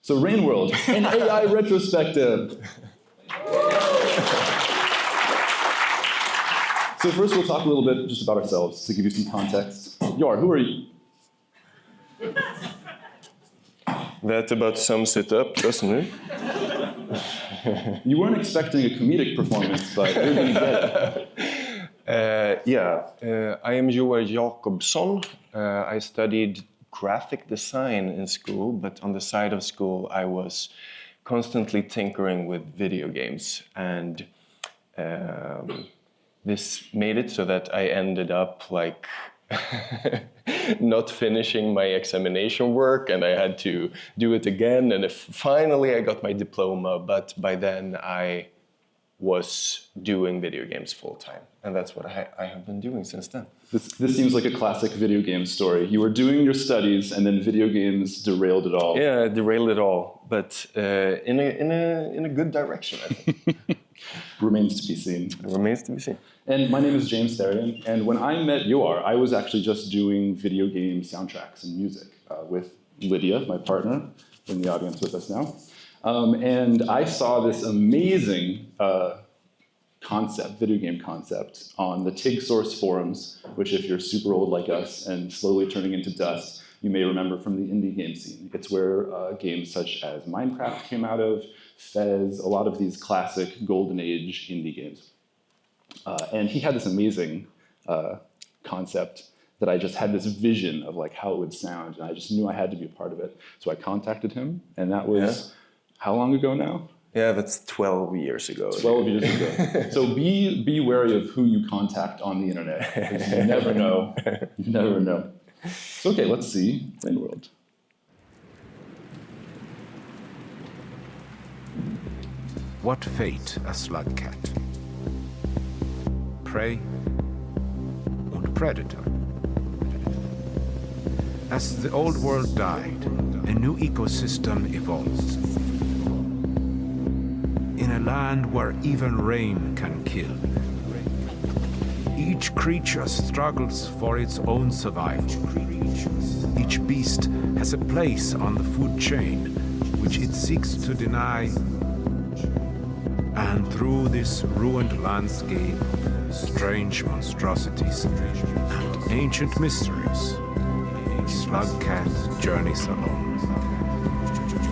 So Rain World, an AI retrospective. So first we'll talk a little bit just about ourselves to give you some context. Joar, who are you? That about sums it up, doesn't it? You weren't expecting a comedic performance, but you're going to get it. I am Joar Jakobsson. I studied graphic design in school, but on the side of school I was constantly tinkering with video games, and this made it so that I ended up like not finishing my examination work, and I had to do it again, and finally I got my diploma, but by then I was doing video games full time, and that's what I have been doing since then. This seems like a classic video game story. You were doing your studies, and then video games derailed it all. Yeah, it derailed it all, but in a good direction, I think. Remains to be seen. It remains to be seen. And my name is James Therrien, and when I met Joar, I was actually just doing video game soundtracks and music with Lydia, my partner, in the audience with us now. And I saw this amazing video game concept on the TIG source forums, which if you're super old like us and slowly turning into dust, you may remember from the indie game scene. It's where games such as Minecraft came out of, Fez, a lot of these classic golden age indie games. And he had this amazing concept that I just had this vision of like how it would sound, and I just knew I had to be a part of it. So I contacted him, and that was how long ago now? Yeah, that's 12 years ago. 12 years ago. So be wary of who you contact on the internet, because you never know. You never know. So okay, let's see Rain World. What fate a slug cat? Prey and predator. As the old world died, a new ecosystem evolved. In a land where even rain can kill. Each creature struggles for its own survival. Each beast has a place on the food chain, which it seeks to deny. And through this ruined landscape, strange monstrosities and ancient mysteries, the slug cat journeys alone.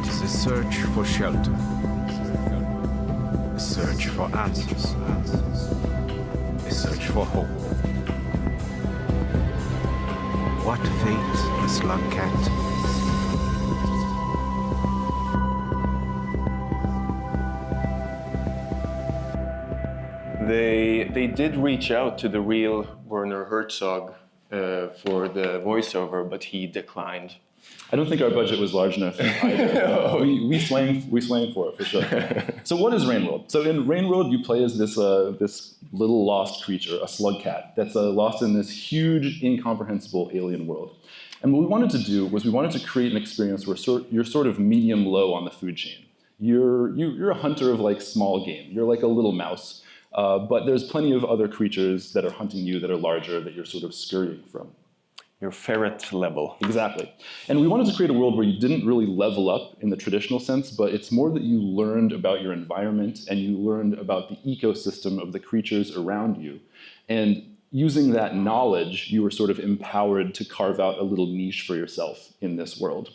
It is a search for shelter, a search for answers, a search for hope. What fate the slug cat? They did reach out to the real Werner Herzog for the voiceover, but he declined. I don't think our budget was large enough either. No. We swang for it, for sure. So what is Rain World? So in Rain World, you play as this little lost creature, a slug cat, that's lost in this huge, incomprehensible alien world. And what we wanted to do was we wanted to create an experience where you're sort of medium-low on the food chain. You're a hunter of like small game. You're like a little mouse. But there's plenty of other creatures that are hunting you that are larger that you're sort of scurrying from. Your ferret level. Exactly. And we wanted to create a world where you didn't really level up in the traditional sense, but it's more that you learned about your environment and you learned about the ecosystem of the creatures around you. And using that knowledge, you were sort of empowered to carve out a little niche for yourself in this world.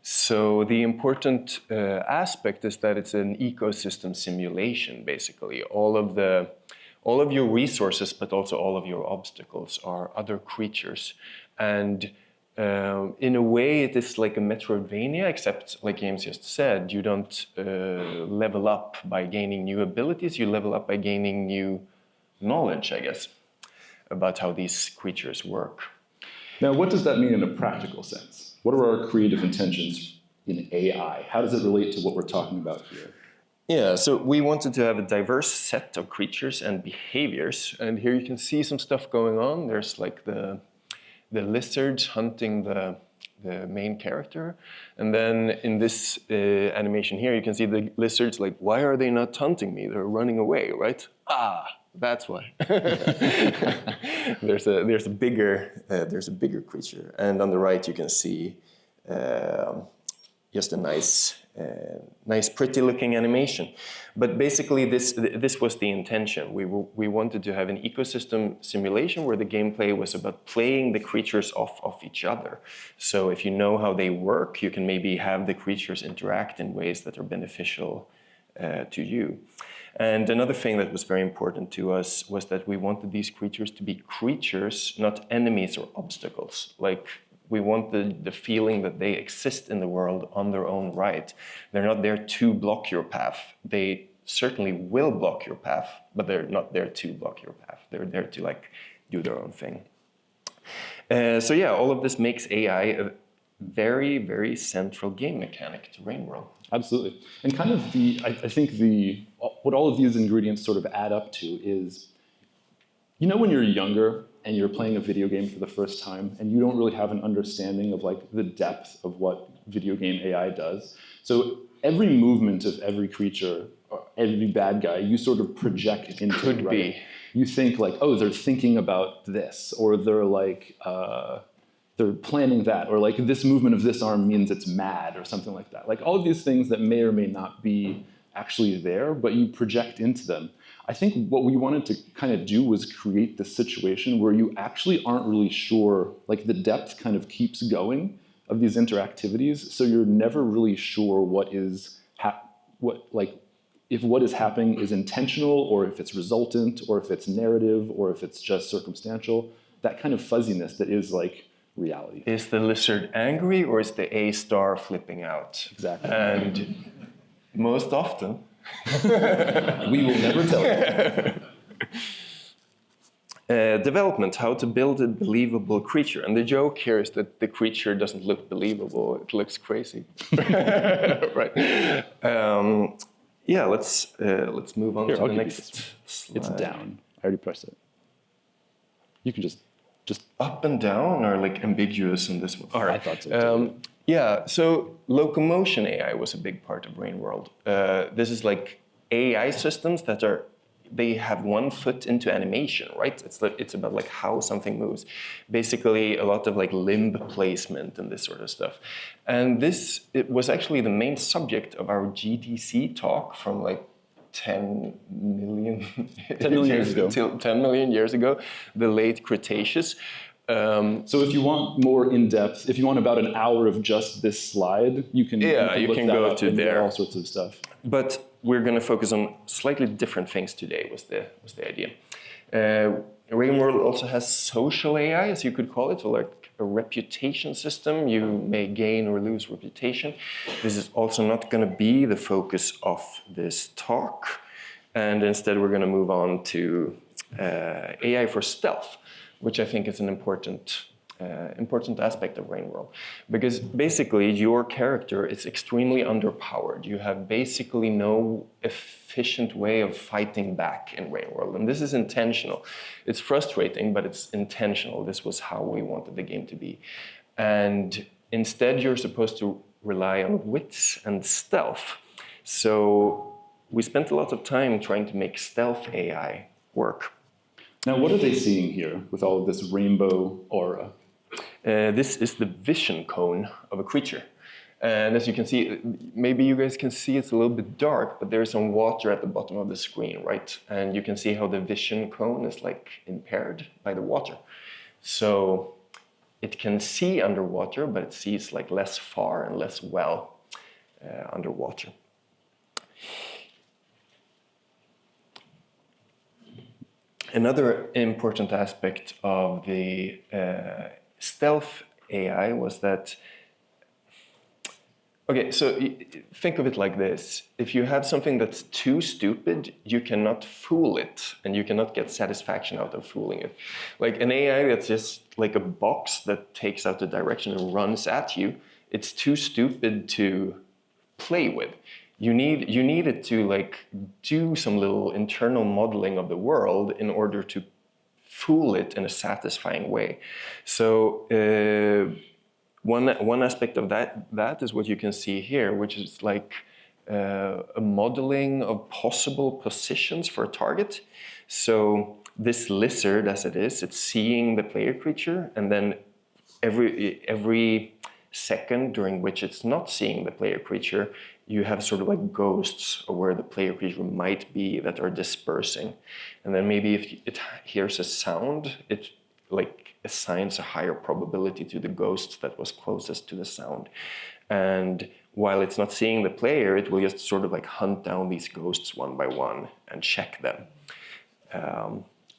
So the important aspect is that it's an ecosystem simulation, basically. All of your resources, but also all of your obstacles are other creatures. And in a way, it is like a Metroidvania, except, like James just said, you don't level up by gaining new abilities, you level up by gaining new knowledge, I guess, about how these creatures work. Now, what does that mean in a practical sense? What are our creative intentions in AI? How does it relate to what we're talking about here? Yeah, so we wanted to have a diverse set of creatures and behaviors, and here you can see some stuff going on. There's like the lizards hunting the main character, and then in this animation here you can see the lizards like, why are they not hunting me? They're running away, right? That's why. There's a bigger creature, and on the right you can see just a nice, pretty looking animation. But basically this was the intention. We wanted to have an ecosystem simulation where the gameplay was about playing the creatures off of each other. So if you know how they work, you can maybe have the creatures interact in ways that are beneficial to you. And another thing that was very important to us was that we wanted these creatures to be creatures, not enemies or obstacles. Like, we want the feeling that they exist in the world on their own right. They're not there to block your path. They certainly will block your path, but they're not there to block your path. They're there to like do their own thing. So yeah, all of this makes AI a very, very central game mechanic to Rainworld. Absolutely. And kind of I think what all of these ingredients sort of add up to is, you know, when you're younger and you're playing a video game for the first time and you don't really have an understanding of like the depth of what video game AI does. So every movement of every creature, or every bad guy, you sort of project into. Could right? be. You think like, oh, they're thinking about this, or they're like, they're planning that, or like this movement of this arm means it's mad or something like that. Like all of these things that may or may not be actually there, but you project into them. I think what we wanted to kind of do was create this situation where you actually aren't really sure, like the depth kind of keeps going of these interactivities, so you're never really sure what is, if what is happening is intentional, or if it's resultant, or if it's narrative, or if it's just circumstantial. That kind of fuzziness that is like reality. Is the lizard angry, or is the A star flipping out? Exactly. And most often, we will never tell you. Development, how to build a believable creature. And the joke here is that the creature doesn't look believable, it looks crazy. Right. Yeah, let's move on to the next slide. It's down. I already pressed it. You can just up and down are like ambiguous in this one. All right. I thought so too. Yeah, so locomotion AI was a big part of Rainworld. This is like AI systems that they have one foot into animation, right? It's about like how something moves. Basically a lot of like limb placement and this sort of stuff. And it was actually the main subject of our GDC talk from like 10 million years ago. 10 million years ago, the late Cretaceous. So if you want more in-depth, if you want about an hour of just this slide, you can go to there. All sorts of stuff. But we're going to focus on slightly different things today, was the idea. Rainworld also has social AI, as you could call it, or like a reputation system. You may gain or lose reputation. This is also not going to be the focus of this talk. And instead, we're going to move on to AI for stealth, which I think is an important aspect of Rainworld. Because basically, your character is extremely underpowered. You have basically no efficient way of fighting back in Rainworld. And this is intentional. It's frustrating, but it's intentional. This was how we wanted the game to be. And instead, you're supposed to rely on wits and stealth. So we spent a lot of time trying to make stealth AI work. Now, what are they seeing here with all of this rainbow aura? This is the vision cone of a creature. And as you can see, maybe you guys can see it's a little bit dark, but there's some water at the bottom of the screen, right? And you can see how the vision cone is like impaired by the water. So it can see underwater, but it sees like less far and less well underwater. Another important aspect of the stealth AI was that, okay, so think of it like this. If you have something that's too stupid, you cannot fool it, and you cannot get satisfaction out of fooling it. Like an AI that's just like a box that takes out the direction and runs at you, it's too stupid to play with. You need it to like do some little internal modeling of the world in order to fool it in a satisfying way. So one aspect of that is what you can see here, which is like a modeling of possible positions for a target. So this lizard, as it is, it's seeing the player creature, and then every second during which it's not seeing the player creature, you have sort of like ghosts of where the player creature might be that are dispersing. And then maybe if it hears a sound, it like assigns a higher probability to the ghost that was closest to the sound. And while it's not seeing the player, it will just sort of like hunt down these ghosts one by one and check them.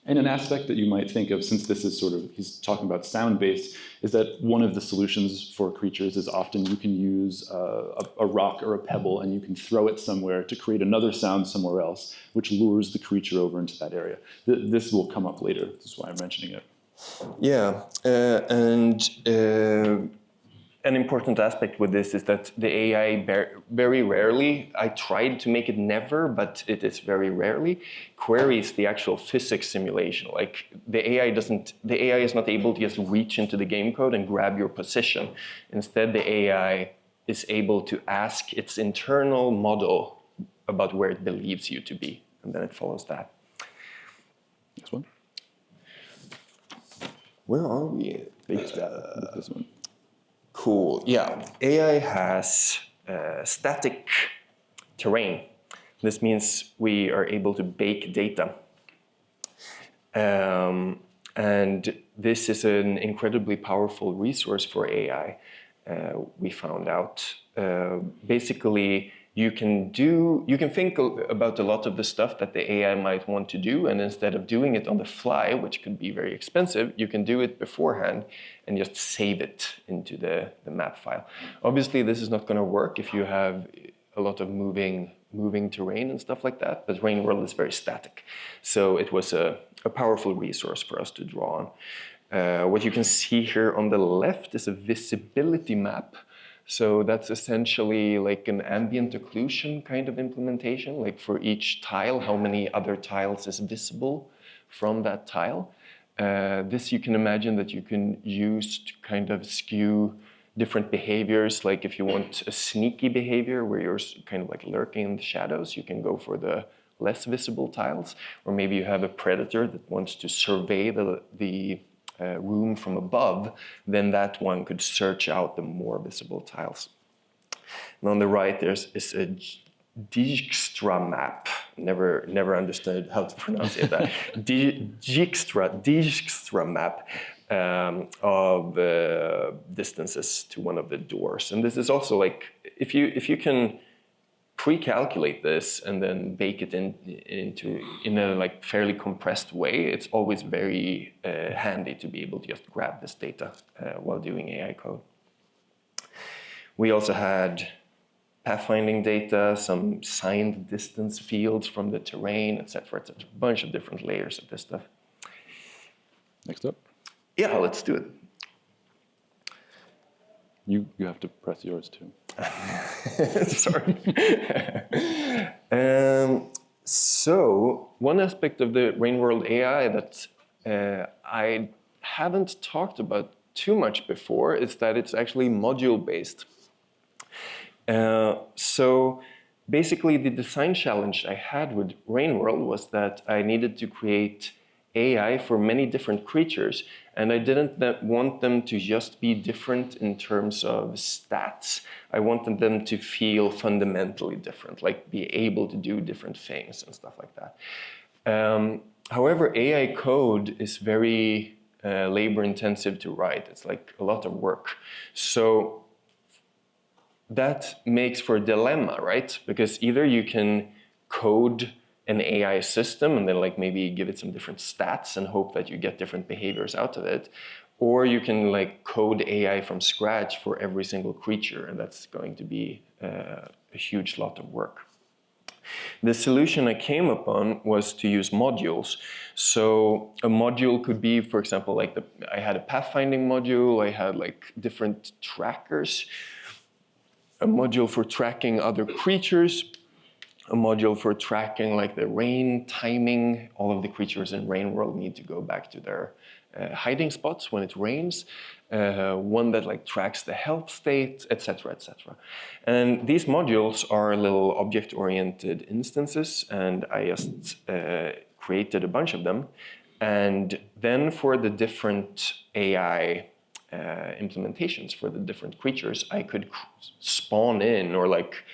And an aspect that you might think of, since this is sort of, he's talking about sound-based, is that one of the solutions for creatures is often you can use a rock or a pebble and you can throw it somewhere to create another sound somewhere else, which lures the creature over into that area. This will come up later. This is why I'm mentioning it. Yeah, an important aspect with this is that the AI very rarely, I tried to make it never, but it is very rarely, queries the actual physics simulation. Like the AI is not able to just reach into the game code and grab your position. Instead, the AI is able to ask its internal model about where it believes you to be, and then it follows that. Next one. Where are we? This one. Cool. Yeah, AI has static terrain. This means we are able to bake data. And this is an incredibly powerful resource for AI, we found out. Basically, you can think about a lot of the stuff that the AI might want to do, and instead of doing it on the fly, which could be very expensive, you can do it beforehand and just save it into the map file. Obviously, this is not going to work if you have a lot of moving terrain and stuff like that, but Rain World is very static. So it was a powerful resource for us to draw on. What you can see here on the left is a visibility map. So that's essentially like an ambient occlusion kind of implementation, like for each tile, how many other tiles is visible from that tile. This you can imagine that you can use to kind of skew different behaviors. Like if you want a sneaky behavior where you're kind of like lurking in the shadows, you can go for the less visible tiles. Or maybe you have a predator that wants to survey the room from above, then that one could search out the more visible tiles. And on the right, there's a Dijkstra map. Never understood how to pronounce it. Dijkstra map of distances to one of the doors. And this is also like, if you can pre-calculate this and then bake it in a like fairly compressed way, it's always very handy to be able to just grab this data while doing AI code. We also had pathfinding data, some signed distance fields from the terrain, etc., etc. A bunch of different layers of this stuff. Next up. Yeah, let's do it. You have to press yours too. Sorry. So one aspect of the Rain World AI that I haven't talked about too much before is that it's actually module-based. So basically the design challenge I had with Rain World was that I needed to create AI for many different creatures, and I didn't want them to just be different in terms of stats. I wanted them to feel fundamentally different, like be able to do different things and stuff like that. However, AI code is very labor intensive to write. It's like a lot of work. So that makes for a dilemma, right? Because either you can code an AI system and then like maybe give it some different stats and hope that you get different behaviors out of it, or you can like code AI from scratch for every single creature, and that's going to be a huge lot of work. The solution I came upon was to use modules. So a module could be, for example, like I had a pathfinding module, I had like different trackers, a module for tracking other creatures, a module for tracking like the rain timing. All of the creatures in Rain World need to go back to their hiding spots when it rains. One that like tracks the health state, etc., etc. And these modules are little object-oriented instances, and I just created a bunch of them. And then for the different AI implementations for the different creatures, I could spawn in or like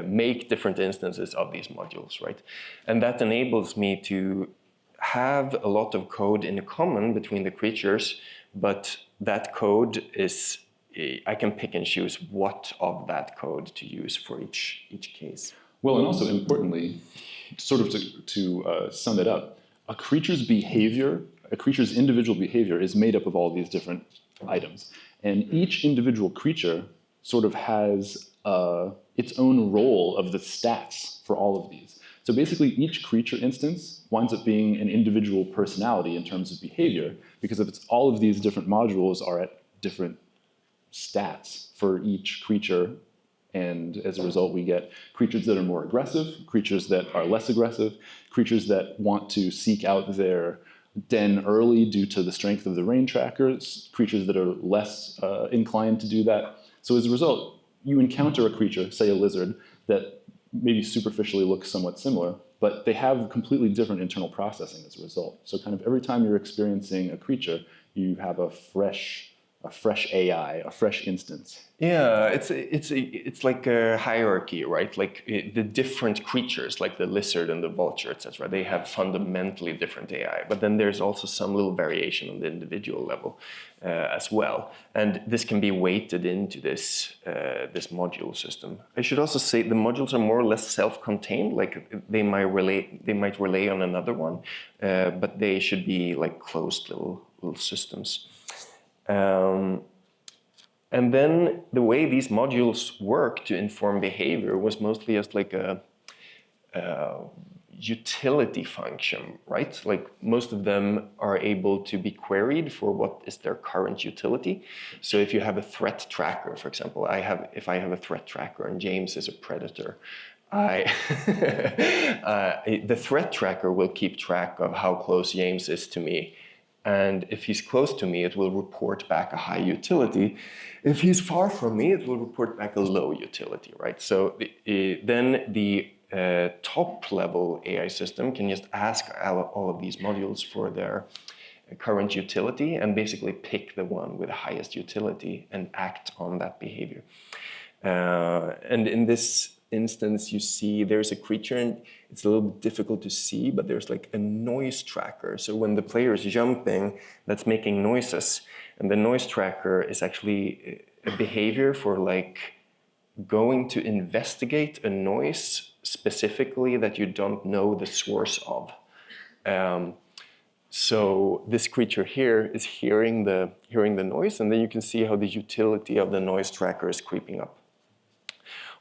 make different instances of these modules, right? And that enables me to have a lot of code in common between the creatures, but that code is, I can pick and choose what of that code to use for each case. Well, and also importantly, sort of to sum it up, a creature's behavior, a creature's individual behavior is made up of all these different items. And each individual creature sort of has its own role of the stats for all of these. So basically each creature instance winds up being an individual personality in terms of behavior, because if it's all of these different modules are at different stats for each creature. And as a result, we get creatures that are more aggressive, creatures that are less aggressive, creatures that want to seek out their den early due to the strength of the rain trackers, creatures that are less inclined to do that. So as a result, you encounter a creature, say a lizard, that maybe superficially looks somewhat similar, but they have completely different internal processing as a result. So kind of every time you're experiencing a creature, you have a fresh AI, a fresh instance. Yeah, it's like a hierarchy, right? Like the different creatures, like the lizard and the vulture, etc. They have fundamentally different AI, but then there's also some little variation on the individual level as well. And this can be weighted into this this module system. I should also say the modules are more or less self-contained. Like they might relay on another one, but they should be like closed little systems. And then the way these modules work to inform behavior was mostly as like a utility function, right? Like most of them are able to be queried for what is their current utility. So if you have a threat tracker, for example, if I have a threat tracker and James is a predator, the threat tracker will keep track of how close James is to me. And if he's close to me, it will report back a high utility. If he's far from me, it will report back a low utility, right? So then the top level AI system can just ask all of these modules for their current utility and basically pick the one with the highest utility and act on that behavior. And in this instance, you see there's a creature, and it's a little bit difficult to see, but there's like a noise tracker. So when the player is jumping, that's making noises. And the noise tracker is actually a behavior for like going to investigate a noise specifically that you don't know the source of. So this creature here is hearing the noise, and then you can see how the utility of the noise tracker is creeping up.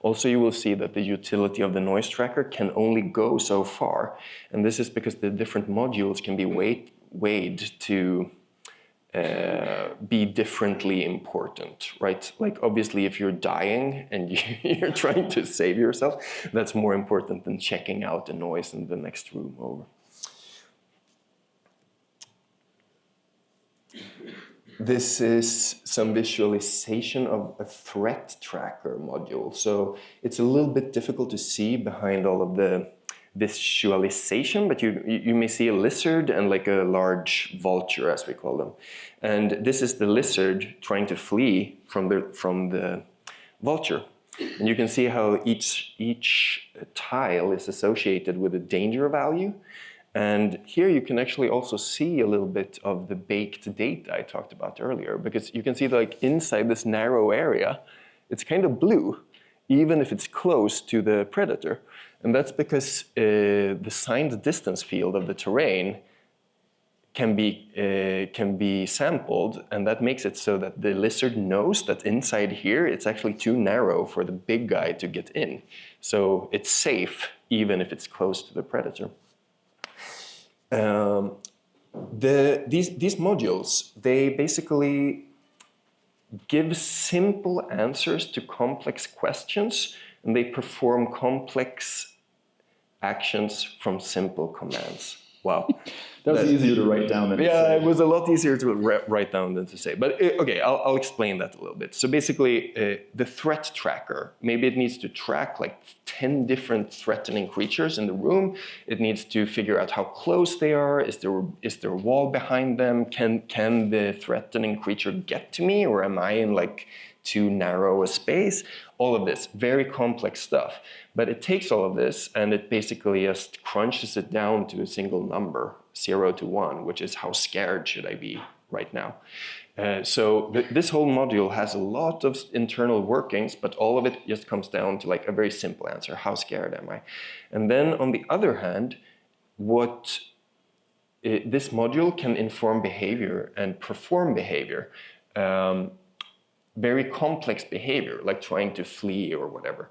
Also, you will see that the utility of the noise tracker can only go so far. And this is because the different modules can be weighed to be differently important, right? Like obviously if you're dying and you're trying to save yourself, that's more important than checking out the noise in the next room over. This is some visualization of a threat tracker module. So it's a little bit difficult to see behind all of the visualization, but you may see a lizard and like a large vulture, as we call them. And this is the lizard trying to flee from the vulture. And you can see how each tile is associated with a danger value. And here you can actually also see a little bit of the baked data I talked about earlier, because you can see that like inside this narrow area, it's kind of blue, even if it's close to the predator. And that's because the signed distance field of the terrain can be sampled, and that makes it so that the lizard knows that inside here it's actually too narrow for the big guy to get in. So it's safe even if it's close to the predator. These modules, they basically give simple answers to complex questions, and they perform complex actions from simple commands. Wow. That was easier to write down than to say. It was a lot easier to write down than to say. But okay, I'll explain that a little bit. So basically, the threat tracker, maybe it needs to track like 10 different threatening creatures in the room. It needs to figure out how close they are. Is there a wall behind them? Can the threatening creature get to me, or am I in like too narrow a space? All of this, very complex stuff. But it takes all of this and it basically just crunches it down to a single number, 0 to 1, which is how scared should I be right now. So this whole module has a lot of internal workings, but all of it just comes down to like a very simple answer: how scared am I? And then on the other hand, this module can inform behavior and perform behavior. Very complex behavior, like trying to flee or whatever,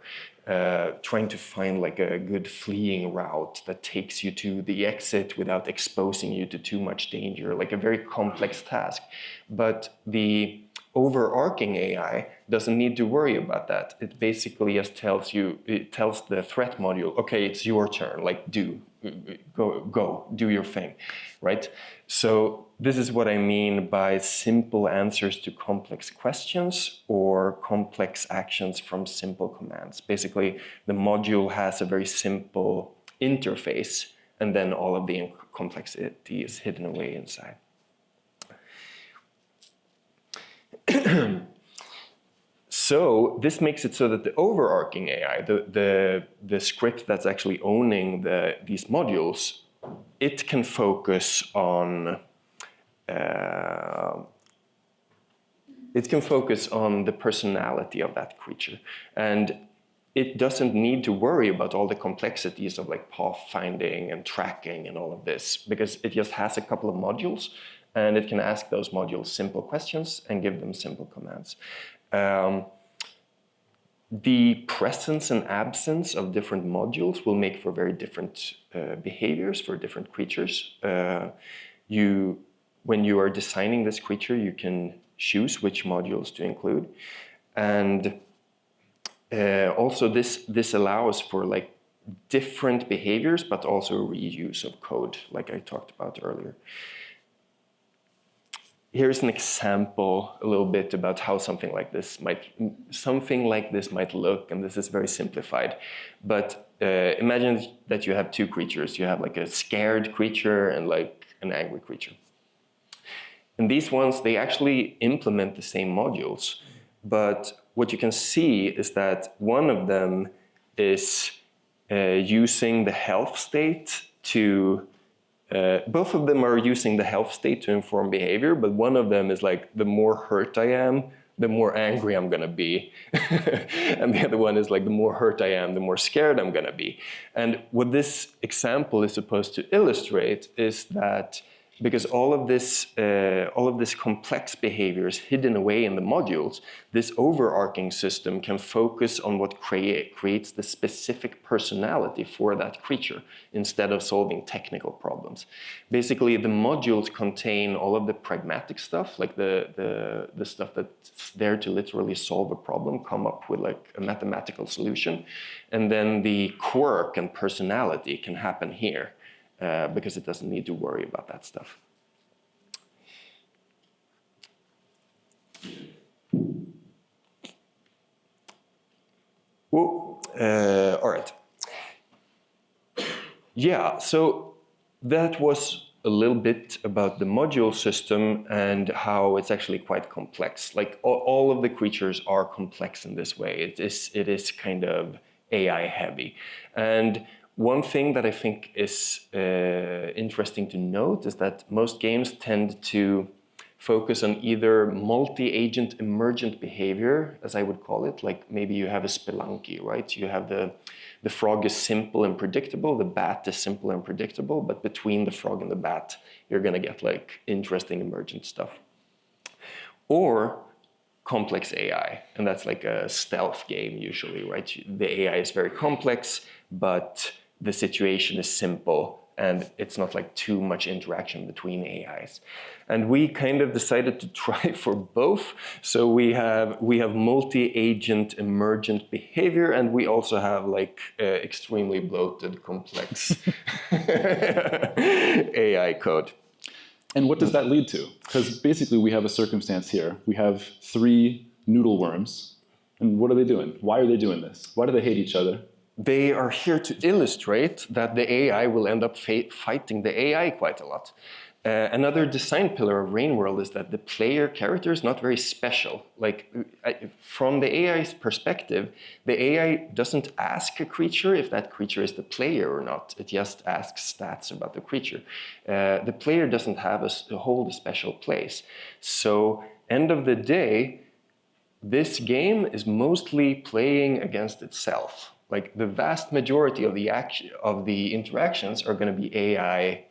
trying to find like a good fleeing route that takes you to the exit without exposing you to too much danger, like a very complex task. But the overarching AI doesn't need to worry about that. It basically just tells the threat module, okay, it's your turn, like go, do your thing, right? So this is what I mean by simple answers to complex questions or complex actions from simple commands. Basically, the module has a very simple interface, and then all of the complexity is hidden away inside. So this makes it so that the overarching AI, the script that's actually owning these modules, it can focus on the personality of that creature, and it doesn't need to worry about all the complexities of like path finding and tracking and all of this, because it just has a couple of modules, and it can ask those modules simple questions and give them simple commands. The presence and absence of different modules will make for very different behaviors for different creatures. When you are designing this creature, you can choose which modules to include. And also this allows for like different behaviors, but also reuse of code, like I talked about earlier. Here's an example a little bit about how something like this might look, and this is very simplified. But imagine that you have two creatures. You have like a scared creature and like an angry creature. And these ones, they actually implement the same modules. But what you can see is that one of them is using the health state to both of them are using the health state to inform behavior, but one of them is like, the more hurt I am, the more angry I'm gonna be. And the other one is like, the more hurt I am, the more scared I'm gonna be. And what this example is supposed to illustrate is that because all of this complex behavior is hidden away in the modules, this overarching system can focus on what creates the specific personality for that creature instead of solving technical problems. Basically, the modules contain all of the pragmatic stuff, like the stuff that's there to literally solve a problem, come up with like a mathematical solution, and then the quirk and personality can happen here. Because it doesn't need to worry about that stuff. Well, all right. Yeah, so that was a little bit about the module system and how it's actually quite complex. Like all of the creatures are complex in this way. It is kind of AI heavy. And one thing that I think is interesting to note is that most games tend to focus on either multi-agent emergent behavior, as I would call it, like maybe you have a Spelunky, right? You have the frog is simple and predictable, the bat is simple and predictable, but between the frog and the bat, you're gonna get like interesting emergent stuff. Or complex AI, and that's like a stealth game usually, right? The AI is very complex, but the situation is simple and it's not like too much interaction between AIs. And we kind of decided to try for both. So we have multi-agent emergent behavior, and we also have like extremely bloated complex AI code. And what does that lead to? Because basically we have a circumstance here. We have 3 noodle worms. And what are they doing? Why are they doing this? Why do they hate each other? They are here to illustrate that the AI will end up fighting the AI quite a lot. Another design pillar of Rain World is that the player character is not very special. Like, from the AI's perspective, the AI doesn't ask a creature if that creature is the player or not. It just asks stats about the creature. The player doesn't have hold a special place. So, end of the day, this game is mostly playing against itself. Like, the vast majority of the interactions are going to be AI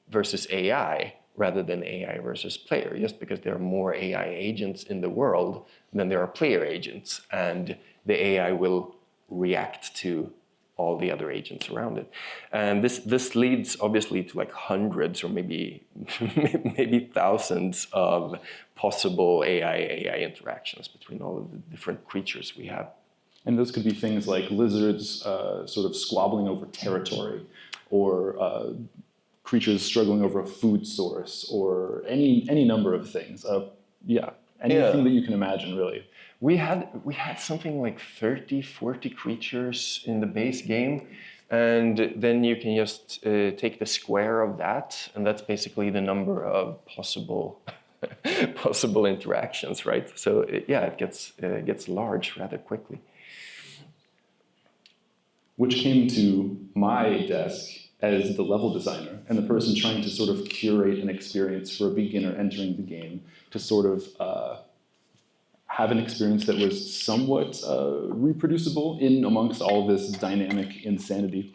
versus AI rather than AI versus player, just because there are more AI agents in the world than there are player agents, and the AI will react to all the other agents around it. And this leads obviously to like hundreds or maybe thousands of possible AI interactions between all of the different creatures we have. And those could be things like lizards sort of squabbling over territory, or creatures struggling over a food source, or any number of things. Anything that you can imagine, really. We had something like 30, 40 creatures in the base game, and then you can just take the square of that, and that's basically the number of possible interactions, right? So it gets large rather quickly. Which came to my desk as the level designer and the person trying to sort of curate an experience for a beginner entering the game to sort of have an experience that was somewhat reproducible in amongst all this dynamic insanity.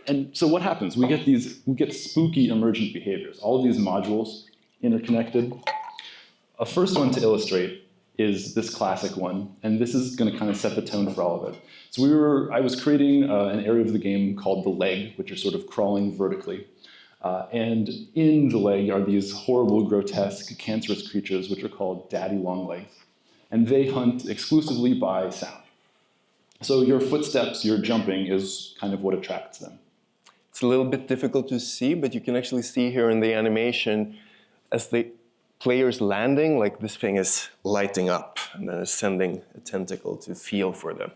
And so what happens? We get spooky emergent behaviors. All of these modules interconnected. A first one to illustrate is this classic one, and this is going to kind of set the tone for all of it. So I was creating an area of the game called the leg, which are sort of crawling vertically. And in the leg are these horrible, grotesque, cancerous creatures, which are called daddy longlegs. And they hunt exclusively by sound. So your footsteps, your jumping is kind of what attracts them. It's a little bit difficult to see, but you can actually see here in the animation as the player's landing, like this thing is lighting up and then is sending a tentacle to feel for them.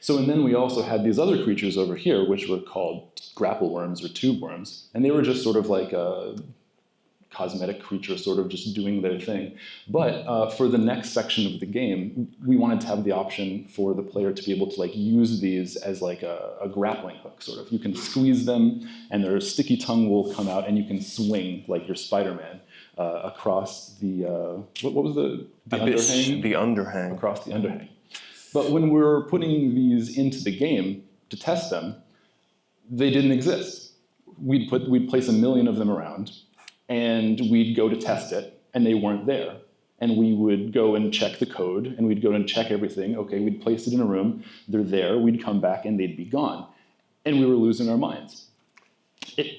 So, and then we also had these other creatures over here, which were called grapple worms or tube worms. And they were just sort of like a cosmetic creature, sort of just doing their thing. But for the next section of the game, we wanted to have the option for the player to be able to like use these as like a grappling hook, sort of. You can squeeze them and their sticky tongue will come out and you can swing like you're Spider-Man. Across the, what was the underhang? The underhang. Across the underhang. But when we were putting these into the game to test them, they didn't exist. We'd place 1 million of them around, and we'd go to test it, and they weren't there. And we would go and check the code, and we'd go and check everything. Okay, we'd place it in a room, they're there, we'd come back, and they'd be gone. And we were losing our minds.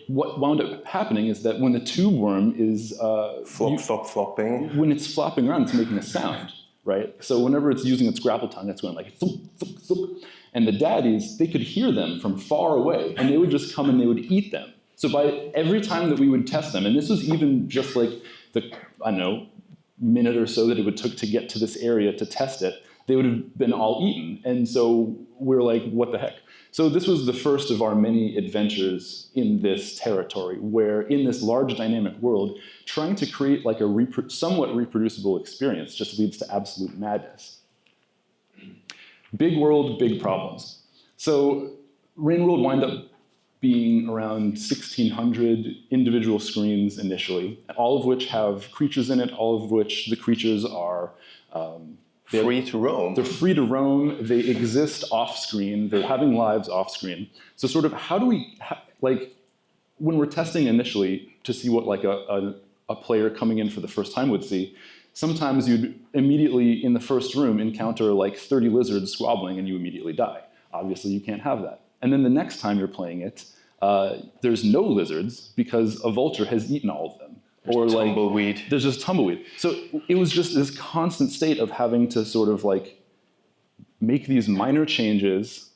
What wound up happening is that when the tube worm is flopping, when it's flopping around, it's making a sound, right? So whenever it's using its grapple tongue, it's going like thump, thump, thump. And the daddies, they could hear them from far away, and they would just come and they would eat them. So by every time that we would test them, and this was even just like the minute or so that it would took to get to this area to test it, they would have been all eaten. And so we're like, what the heck? So this was the first of our many adventures in this territory, where in this large dynamic world, trying to create like a somewhat reproducible experience just leads to absolute madness. Big world, big problems. So Rain World wound up being around 1,600 individual screens initially, all of which have creatures in it, all of which the creatures are free to roam. They're free to roam. They exist off-screen. They're having lives off-screen. So sort of how do we, like, when we're testing initially to see what like a player coming in for the first time would see, sometimes you'd immediately in the first room encounter like 30 lizards squabbling and you immediately die. Obviously you can't have that. And then the next time you're playing it, there's no lizards because a vulture has eaten all of them. There's tumbleweed. There's just tumbleweed. So it was just this constant state of having to sort of like make these minor changes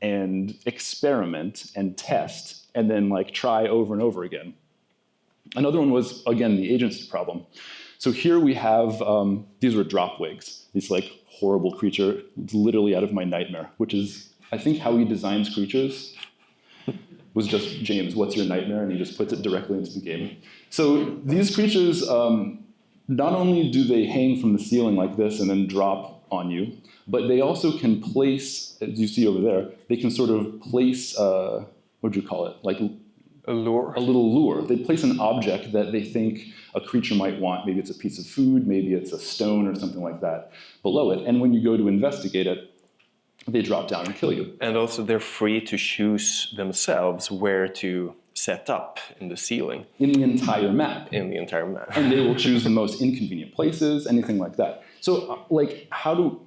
and experiment and test and then like try over and over again. Another one was, again, the agency problem. So here we have, these were drop wigs, this like horrible creature. It's literally out of my nightmare, which is, I think how he designs creatures was just, James, what's your nightmare? And he just puts it directly into the game. So these creatures, not only do they hang from the ceiling like this and then drop on you, but they also can place, as you see over there, they can sort of place, what would you call it? Like A lure? A little lure. They place an object that they think a creature might want. Maybe it's a piece of food, maybe it's a stone or something like that below it. And when you go to investigate it, they drop down and kill you. And also they're free to choose themselves where to set up in the ceiling. In the entire map. In the entire map. And they will choose the most inconvenient places, anything like that. So, like, how do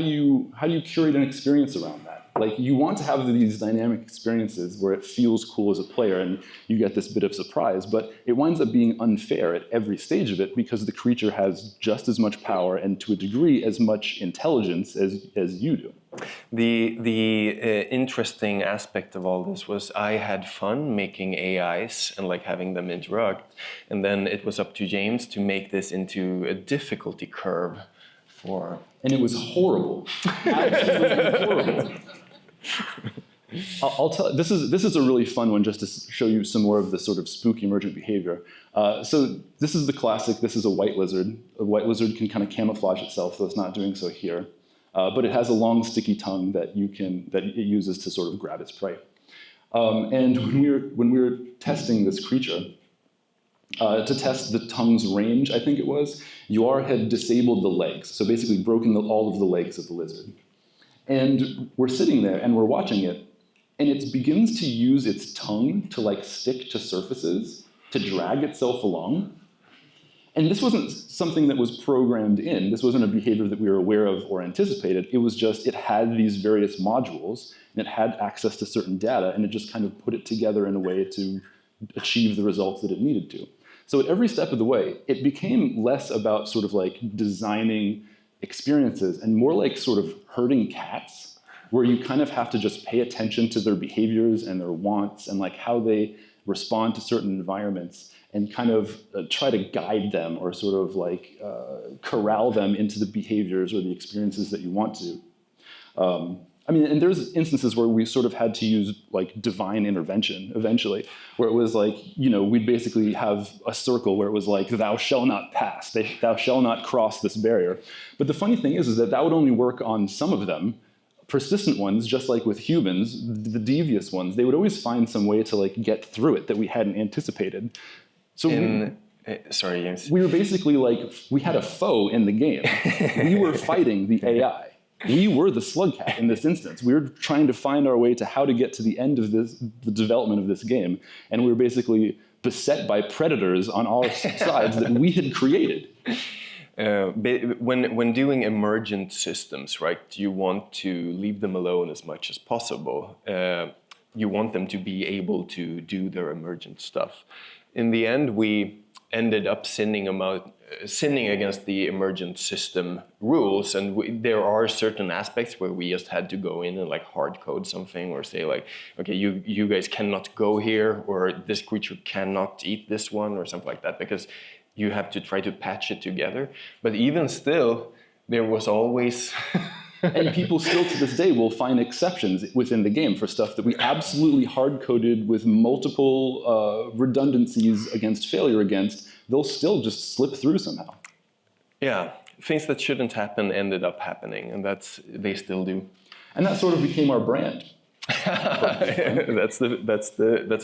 you curate an experience around that? Like, you want to have these dynamic experiences where it feels cool as a player and you get this bit of surprise, but it winds up being unfair at every stage of it because the creature has just as much power and, to a degree, as much intelligence as you do. The interesting aspect of all this was I had fun making AIs and like having them interact, and then it was up to James to make this into a difficulty curve for... And it was horrible, absolutely horrible. I'll tell. This is a really fun one just to show you some more of the sort of spooky emergent behavior. So this is the classic. This is a white lizard. A white lizard can kind of camouflage itself, though it's not doing so here. But it has a long, sticky tongue that it uses to sort of grab its prey. And when we were testing this creature, to test the tongue's range, I think it was, Joar had disabled the legs, so basically broken all of the legs of the lizard. And we're sitting there and we're watching it, and it begins to use its tongue to like stick to surfaces, to drag itself along. And this wasn't something that was programmed in. This wasn't a behavior that we were aware of or anticipated. It was just, it had these various modules, and it had access to certain data, and it just kind of put it together in a way to achieve the results that it needed to. So at every step of the way, it became less about sort of like designing experiences and more like sort of herding cats, where you kind of have to just pay attention to their behaviors and their wants and like how they respond to certain environments and kind of try to guide them or sort of like corral them into the behaviors or the experiences that you want to. I mean, and there's instances where we sort of had to use like divine intervention eventually, where it was like, you know, we'd basically have a circle where it was like, thou shall not pass, thou shall not cross this barrier. But the funny thing is that would only work on some of them. Persistent ones, just like with humans, the devious ones, they would always find some way to like get through it that we hadn't anticipated. So sorry, James. We were basically like, we had a foe in the game. We were fighting the AI. We were the slug cat in this instance. We were trying to find our way to how to get to the end of the development of this game. And we were basically beset by predators on all sides that we had created. When doing emergent systems, right, you want to leave them alone as much as possible. You want them to be able to do their emergent stuff. In the end, we ended up sinning against the emergent system rules, and there are certain aspects where we just had to go in and like hard code something or say like, okay, you guys cannot go here, or this creature cannot eat this one or something like that, because you have to try to patch it together. But even still, there was always... And people still to this day will find exceptions within the game for stuff that we absolutely hard-coded with multiple redundancies against failure against. They'll still just slip through somehow. Yeah, things that shouldn't happen ended up happening, and they still do. And that sort of became our brand. That's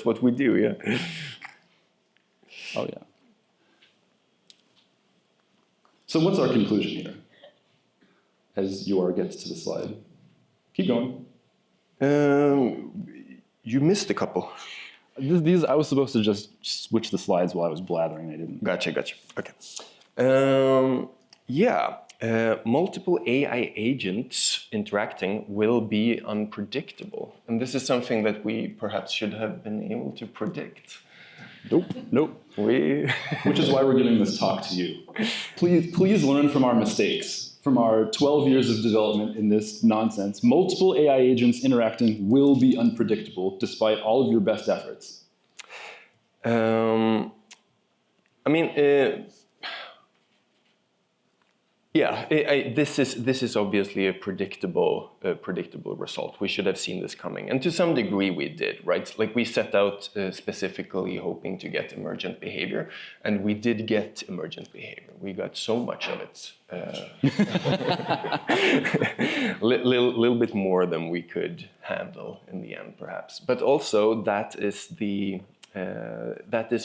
what we do, yeah. Oh yeah. So what's our conclusion here? As Joar gets to the slide. Keep going. You missed a couple. These I was supposed to just switch the slides while I was blathering. I didn't. Gotcha. Okay. Multiple AI agents interacting will be unpredictable. And this is something that we perhaps should have been able to predict. Nope. Which is why we're giving this talk to you. Please learn from our mistakes. From our 12 years of development in this nonsense, multiple AI agents interacting will be unpredictable despite all of your best efforts. I mean, this is obviously a predictable result. We should have seen this coming, and to some degree we did, right? Like we set out specifically hoping to get emergent behavior, and we did get emergent behavior. We got so much of it, little bit more than we could handle in the end, perhaps. But also that is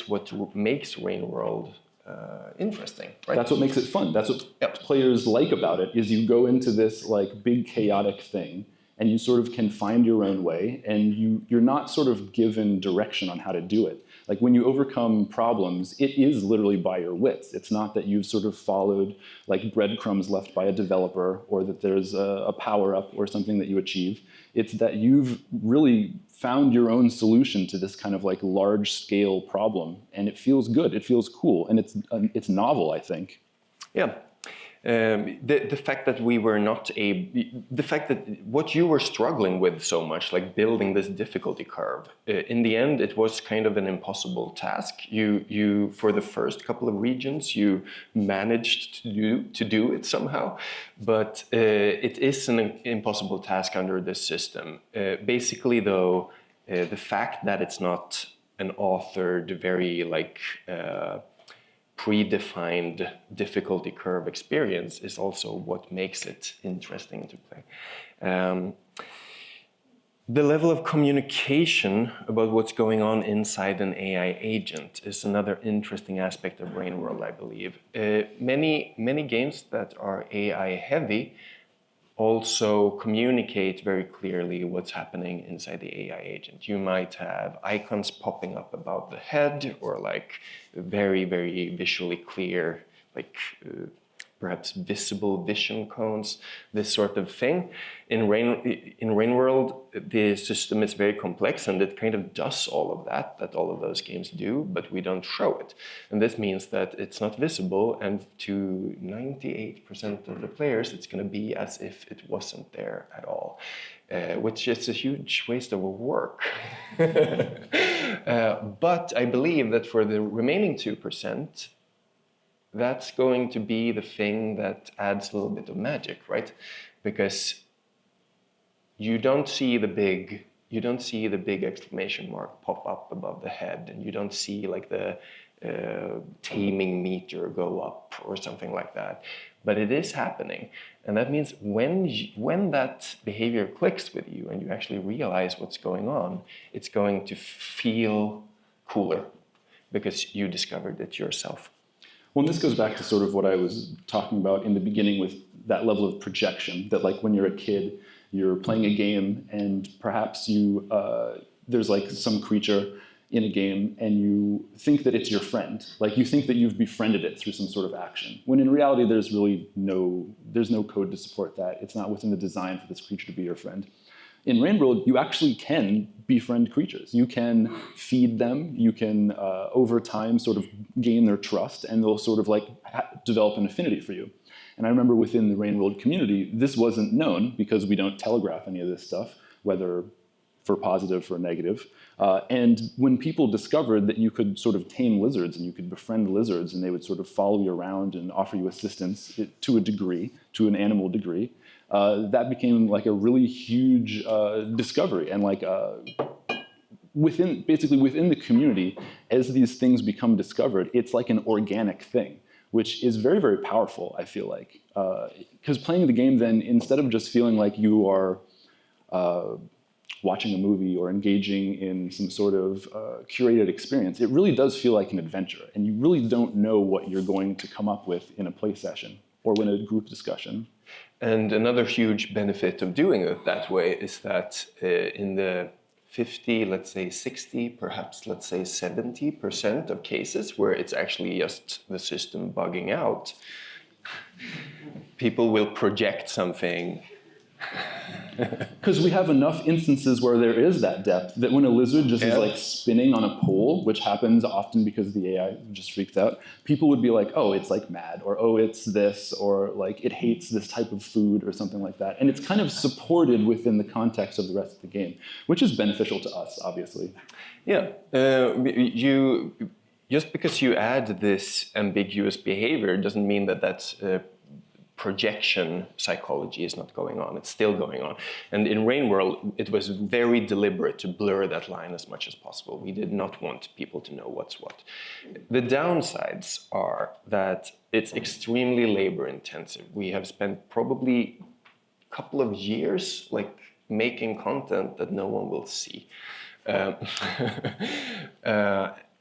what makes Rain World interesting, right? That's what makes it fun. That's what players like about it, is you go into this like big chaotic thing and you sort of can find your own way, and you're not sort of given direction on how to do it. Like when you overcome problems, it is literally by your wits. It's not that you've sort of followed like breadcrumbs left by a developer, or that there's a power-up or something that you achieve. It's that you've really found your own solution to this kind of like large-scale problem, and it feels good. It feels cool, and it's novel, I think. Yeah. The fact that we were not the fact that what you were struggling with so much, like building this difficulty curve, in the end it was kind of an impossible task. You for the first couple of regions you managed to do it somehow, but it is an impossible task under this system. Basically, though, the fact that it's not an authored, very like predefined difficulty curve experience is also what makes it interesting to play. The level of communication about what's going on inside an AI agent is another interesting aspect of Rain World, I believe. Many games that are AI heavy also communicate very clearly what's happening inside the AI agent. You might have icons popping up above the head, or like very, very visually clear, like perhaps visible vision cones, this sort of thing. In Rain World, the system is very complex, and it kind of does all of that all of those games do, but we don't show it. And this means that it's not visible, and to 98% of the players, it's going to be as if it wasn't there at all, which is a huge waste of work. But I believe that for the remaining 2%, that's going to be the thing that adds a little bit of magic, right? Because you don't see the big exclamation mark pop up above the head, and you don't see like the taming meter go up or something like that. But it is happening, and that means when that behavior clicks with you and you actually realize what's going on, it's going to feel cooler because you discovered it yourself. Well, and this goes back to sort of what I was talking about in the beginning with that level of projection, that like when you're a kid, you're playing a game and perhaps there's like some creature in a game and you think that it's your friend. Like you think that you've befriended it through some sort of action, when in reality there's really no code to support that. It's not within the design for this creature to be your friend. In Rain World, you actually can befriend creatures. You can feed them. You can, over time, sort of gain their trust, and they'll sort of like develop an affinity for you. And I remember within the Rain World community, this wasn't known because we don't telegraph any of this stuff, whether for positive or negative. And when people discovered that you could sort of tame lizards and you could befriend lizards and they would sort of follow you around and offer you assistance to a degree, to an animal degree, that became like a really huge discovery. And like within the community, as these things become discovered, it's like an organic thing, which is very, very powerful, I feel like. Because playing the game then, instead of just feeling like you are watching a movie or engaging in some sort of curated experience, it really does feel like an adventure. And you really don't know what you're going to come up with in a play session or in a group discussion. And another huge benefit of doing it that way is that in the 50, let's say 60, perhaps let's say 70% of cases where it's actually just the system bugging out, people will project something. Because we have enough instances where there is that depth, that when a lizard just is like spinning on a pole, which happens often because the AI just freaks out, people would be like, oh, it's like mad, or oh, it's this, or like it hates this type of food or something like that. And it's kind of supported within the context of the rest of the game, which is beneficial to us, obviously. Yeah, just because you add this ambiguous behavior doesn't mean that that's projection psychology is not going on. It's still going on. And in Rain World, it was very deliberate to blur that line as much as possible. We did not want people to know what's what. The downsides are that it's extremely labor intensive. We have spent probably a couple of years like making content that no one will see.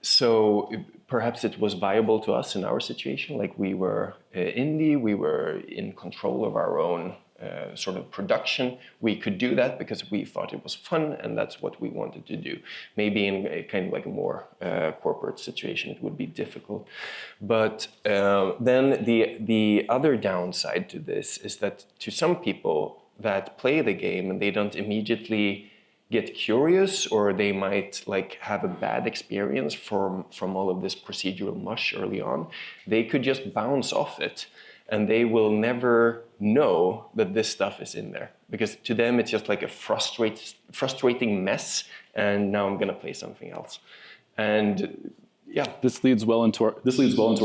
So perhaps it was viable to us in our situation, like we were indie, we were in control of our own sort of production. We could do that because we thought it was fun and that's what we wanted to do. Maybe in a kind of like a more corporate situation it would be difficult. But then the other downside to this is that to some people that play the game and they don't immediately get curious, or they might like have a bad experience from all of this procedural mush early on, they could just bounce off it and they will never know that this stuff is in there, because to them it's just like a frustrating mess, and now I'm gonna play something else. And yeah, this leads well into our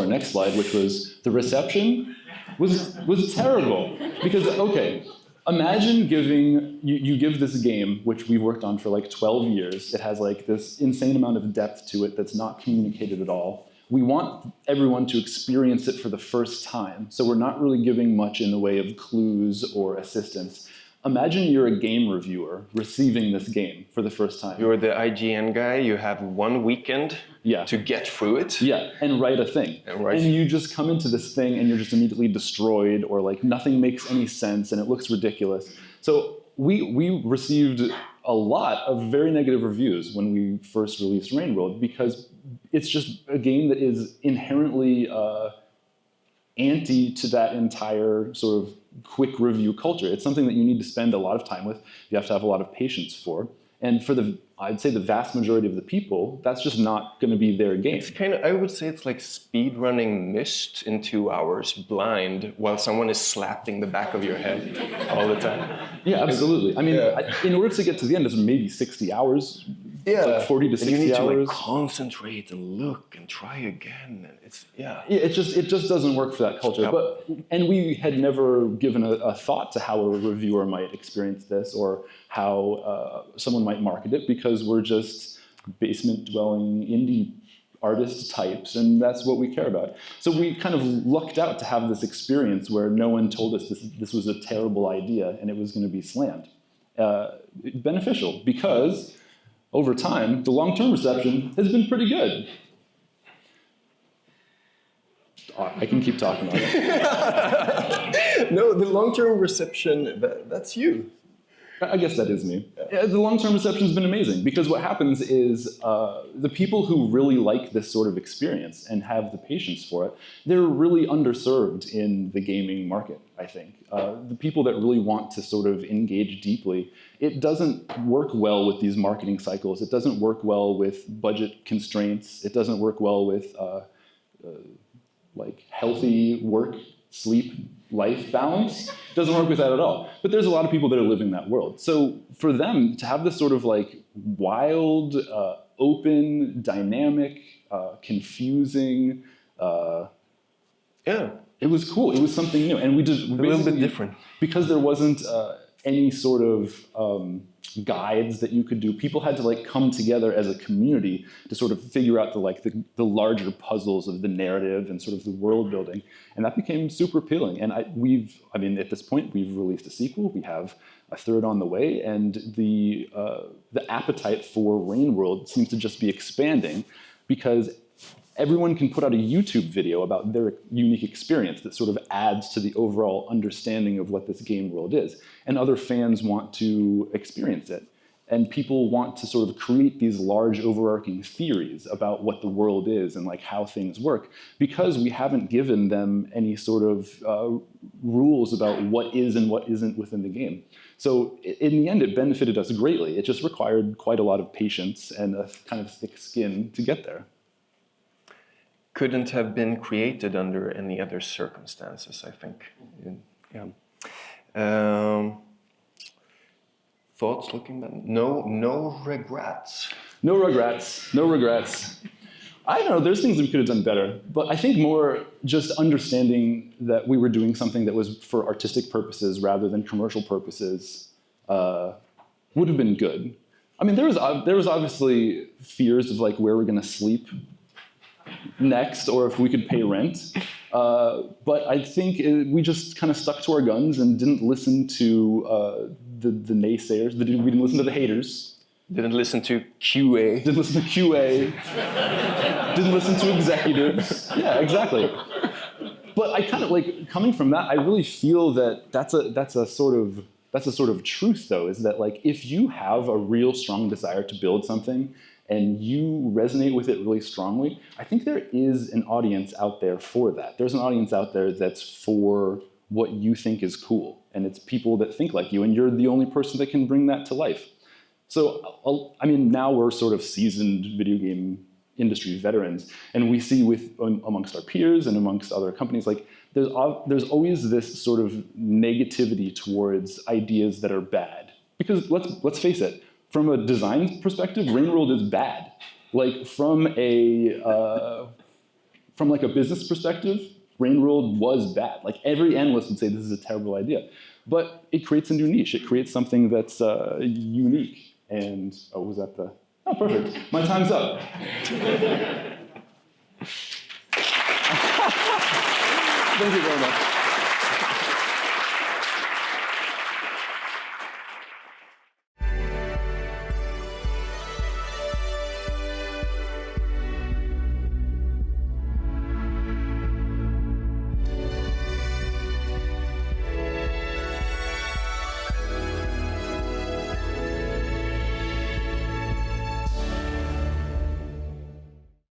next slide, which was the reception was terrible. Because okay, imagine you give this game, which we worked on for like 12 years. It has like this insane amount of depth to it that's not communicated at all. We want everyone to experience it for the first time, so we're not really giving much in the way of clues or assistance. Imagine you're a game reviewer receiving this game for the first time. You're the IGN guy, you have one weekend to get through it. Yeah, and write a thing. And you just come into this thing and you're just immediately destroyed, or like nothing makes any sense and it looks ridiculous. So we received a lot of very negative reviews when we first released Rain World, because it's just a game that is inherently anti to that entire sort of quick review culture. It's something that you need to spend a lot of time with. You have to have a lot of patience for. And for I'd say the vast majority of the people, that's just not going to be their game. It's kind of, I would say it's like speedrunning Myst in 2 hours blind while someone is slapping the back of your head all the time. Yeah, absolutely. I mean, in order to get to the end, it's maybe 60 hours. Yeah, like 40 to 60 hours. You need hours. to like concentrate and look and try again. And it's it just doesn't work for that culture. And we had never given a thought to how a reviewer might experience this, or how someone might market it, because we're just basement-dwelling indie artist types, and that's what we care about. So we kind of lucked out to have this experience where no one told us this was a terrible idea and it was going to be slammed. Beneficial, because over time, the long-term reception has been pretty good. I can keep talking about it. No, the long-term reception, that's you. I guess that is me. Yeah, the long-term reception has been amazing, because what happens is the people who really like this sort of experience and have the patience for it, they're really underserved in the gaming market, I think. The people that really want to sort of engage deeply, it doesn't work well with these marketing cycles. It doesn't work well with budget constraints. It doesn't work well with like healthy work, sleep, life balance. It doesn't work with that at all. But there's a lot of people that are living that world. So for them to have this sort of like wild, open, dynamic, confusing, it was cool. It was something new. And we just a little bit different. Because there wasn't any sort of guides that you could do. People had to like come together as a community to sort of figure out the larger puzzles of the narrative and sort of the world building, and that became super appealing. And I mean, at this point, we've released a sequel. We have a third on the way, and the appetite for Rain World seems to just be expanding, because everyone can put out a YouTube video about their unique experience that sort of adds to the overall understanding of what this game world is. And other fans want to experience it. And people want to sort of create these large overarching theories about what the world is and like how things work, because we haven't given them any sort of rules about what is and what isn't within the game. So in the end, it benefited us greatly. It just required quite a lot of patience and a kind of thick skin to get there. Couldn't have been created under any other circumstances, I think. Yeah. Thoughts looking back? No regrets. No regrets. No regrets. I don't know, there's things we could have done better, but I think more just understanding that we were doing something that was for artistic purposes rather than commercial purposes would have been good. I mean, there was obviously fears of like where we're gonna sleep next or if we could pay rent, but I think we just kind of stuck to our guns and didn't listen to the naysayers, we didn't listen to the haters. Didn't listen to QA. Didn't listen to QA. Didn't listen to executives. Yeah, exactly. But I kind of like coming from that. I really feel that that's a sort of truth, though, is that like if you have a real strong desire to build something and you resonate with it really strongly, I think there is an audience out there for that. There's an audience out there that's for what you think is cool, and it's people that think like you, and you're the only person that can bring that to life. So, I mean, now we're sort of seasoned video game industry veterans, and we see amongst our peers and amongst other companies, like there's always this sort of negativity towards ideas that are bad. Because let's face it, from a design perspective, Rainworld is bad. Like from a business perspective, Rainworld was bad. Like every analyst would say this is a terrible idea, but it creates a new niche. It creates something that's unique. And, was that the... Oh, perfect. My time's up. Thank you very much.